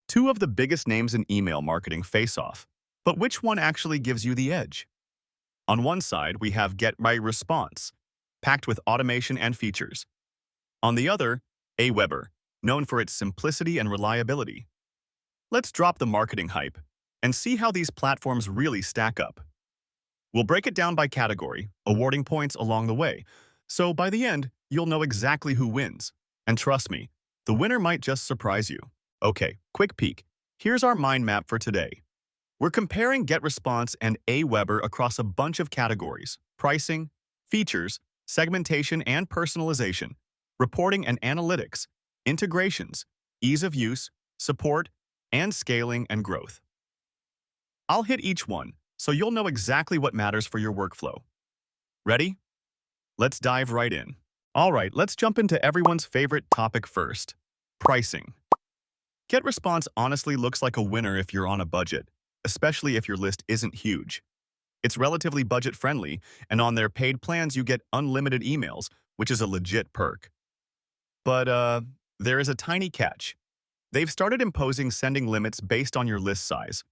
Two of the biggest names in email marketing face off, but which one actually gives you the edge? On one side, we have GetResponse, packed with automation and features. On the other, AWeber, known for its simplicity and reliability. Let's drop the marketing hype and see how these platforms really stack up. We'll break it down by category, awarding points along the way, so by the end, you'll know exactly who wins. And trust me, the winner might just surprise you. Okay, quick peek. Here's our mind map for today. We're comparing GetResponse and AWeber across a bunch of categories: pricing, features, segmentation and personalization, reporting and analytics, integrations, ease of use, support, and scaling and growth. I'll hit each one, so you'll know exactly what matters for your workflow. Ready? Let's dive right in. All right, let's jump into everyone's favorite topic first: pricing. GetResponse honestly looks like a winner if you're on a budget, especially if your list isn't huge. It's relatively budget-friendly, and on their paid plans you get unlimited emails, which is a legit perk. But there is a tiny catch. They've started imposing sending limits based on your list size,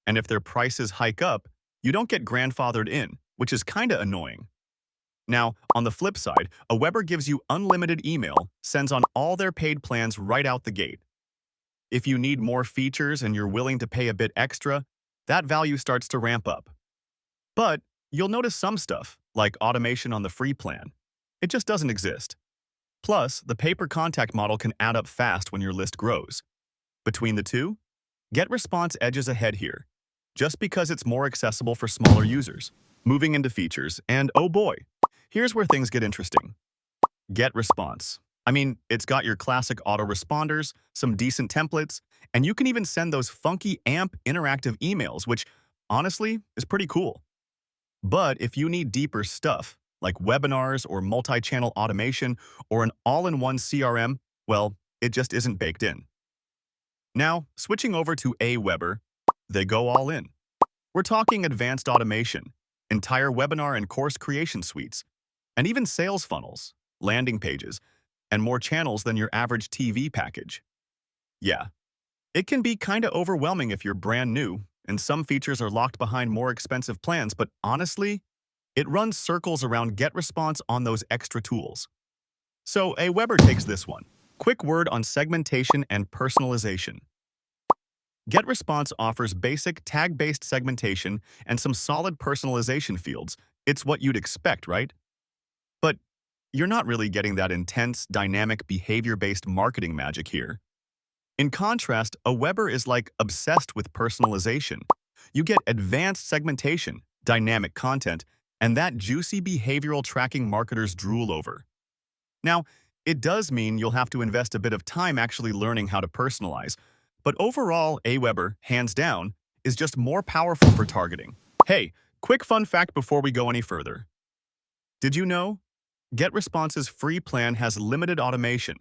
and if their prices hike up, you don't get grandfathered in, which is kinda annoying. Now, on the flip side, AWeber gives you unlimited email, sends on all their paid plans right out the gate. If you need more features and you're willing to pay a bit extra, that value starts to ramp up. But you'll notice some stuff, like automation on the free plan. It just doesn't exist. Plus, the pay-per-contact model can add up fast when your list grows. Between the two, GetResponse edges ahead here, just because it's more accessible for smaller users. Moving into features, and oh boy, here's where things get interesting. GetResponse. I mean, it's got your classic autoresponders, some decent templates, and you can even send those funky AMP interactive emails, which, honestly, is pretty cool. But if you need deeper stuff, like webinars or multi-channel automation or an all-in-one CRM, well, it just isn't baked in. Now, switching over to AWeber, they go all in. We're talking advanced automation, entire webinar and course creation suites, and even sales funnels, landing pages, and more channels than your average TV package. Yeah, it can be kinda overwhelming if you're brand new, and some features are locked behind more expensive plans, but honestly, it runs circles around GetResponse on those extra tools. So AWeber takes this one. Quick word on segmentation and personalization. GetResponse offers basic tag-based segmentation and some solid personalization fields. It's what you'd expect, right? But you're not really getting that intense, dynamic, behavior-based marketing magic here. In contrast, AWeber is like obsessed with personalization. You get advanced segmentation, dynamic content, and that juicy behavioral tracking marketers drool over. Now, it does mean you'll have to invest a bit of time actually learning how to personalize, but overall, AWeber, hands down, is just more powerful for targeting. Hey, quick fun fact before we go any further. Did you know? GetResponse's free plan has limited automation,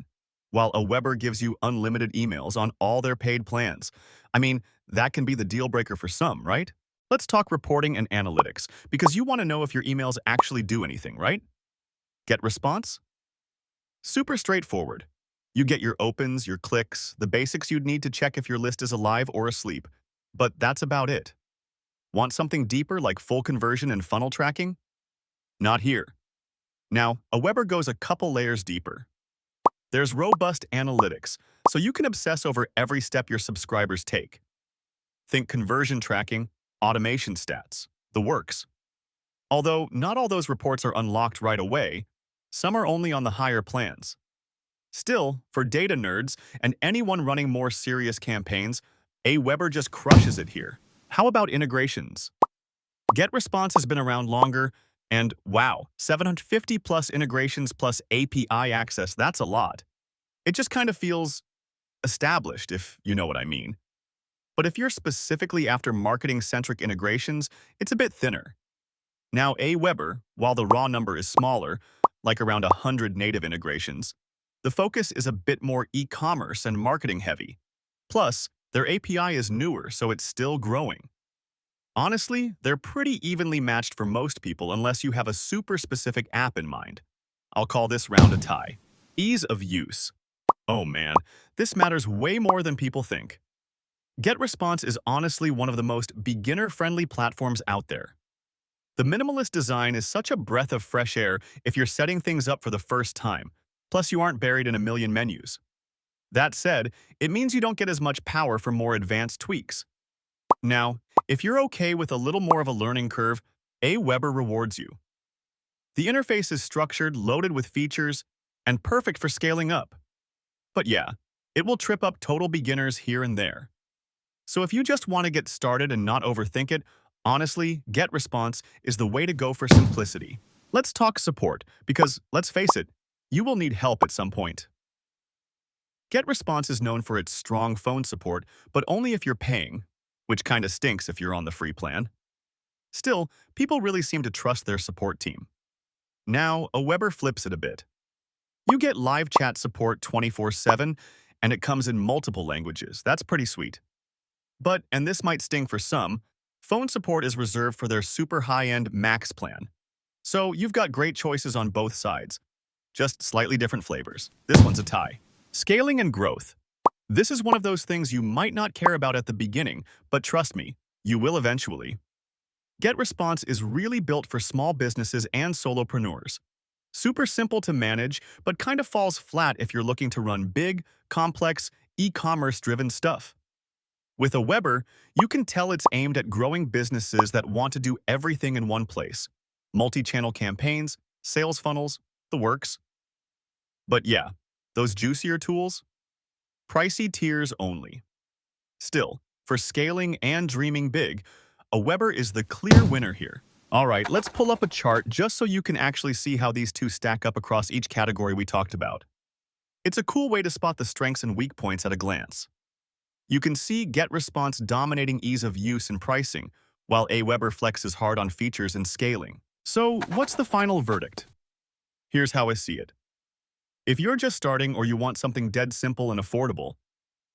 while AWeber gives you unlimited emails on all their paid plans. I mean, that can be the deal breaker for some, right? Let's talk reporting and analytics, because you want to know if your emails actually do anything, right? GetResponse? Super straightforward. You get your opens, your clicks, the basics you'd need to check if your list is alive or asleep. But that's about it. Want something deeper like full conversion and funnel tracking? Not here. Now, AWeber goes a couple layers deeper. There's robust analytics, so you can obsess over every step your subscribers take. Think conversion tracking, automation stats, the works. Although not all those reports are unlocked right away, some are only on the higher plans. Still, for data nerds and anyone running more serious campaigns, AWeber just crushes it here. How about integrations? GetResponse has been around longer, and wow, 750 plus integrations plus API access, that's a lot. It just kind of feels established, if you know what I mean. But if you're specifically after marketing-centric integrations, it's a bit thinner. Now, AWeber, while the raw number is smaller, like around 100 native integrations, the focus is a bit more e-commerce and marketing-heavy. Plus, their API is newer, so it's still growing. Honestly, they're pretty evenly matched for most people unless you have a super specific app in mind. I'll call this round a tie. Ease of use. Oh man, this matters way more than people think. GetResponse is honestly one of the most beginner-friendly platforms out there. The minimalist design is such a breath of fresh air if you're setting things up for the first time, plus you aren't buried in a million menus. That said, it means you don't get as much power for more advanced tweaks. Now, if you're okay with a little more of a learning curve, AWeber rewards you. The interface is structured, loaded with features, and perfect for scaling up. But yeah, it will trip up total beginners here and there. So if you just want to get started and not overthink it, honestly, GetResponse is the way to go for simplicity. Let's talk support, because let's face it, you will need help at some point. GetResponse is known for its strong phone support, but only if you're paying, which kinda stinks if you're on the free plan. Still, people really seem to trust their support team. Now, AWeber flips it a bit. You get live chat support 24/7, and it comes in multiple languages. That's pretty sweet. But, and this might sting for some, phone support is reserved for their super high-end Max plan. So you've got great choices on both sides, just slightly different flavors. This one's a tie. Scaling and growth. This is one of those things you might not care about at the beginning, but trust me, you will eventually. GetResponse is really built for small businesses and solopreneurs. Super simple to manage, but kind of falls flat if you're looking to run big, complex, e-commerce-driven stuff. With AWeber, you can tell it's aimed at growing businesses that want to do everything in one place. Multi-channel campaigns, sales funnels, the works. But yeah, those juicier tools? Pricey tiers only. Still, for scaling and dreaming big, AWeber is the clear winner here. All right, let's pull up a chart just so you can actually see how these two stack up across each category we talked about. It's a cool way to spot the strengths and weak points at a glance. You can see GetResponse dominating ease of use and pricing, while AWeber flexes hard on features and scaling. So, what's the final verdict? Here's how I see it. If you're just starting or you want something dead simple and affordable,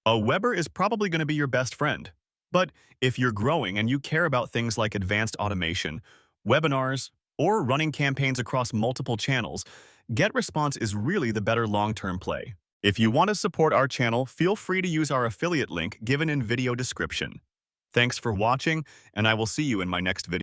AWeber is probably going to be your best friend. But if you're growing and you care about things like advanced automation, webinars, or running campaigns across multiple channels, GetResponse is really the better long-term play. If you want to support our channel, feel free to use our affiliate link given in video description. Thanks for watching, and I will see you in my next video.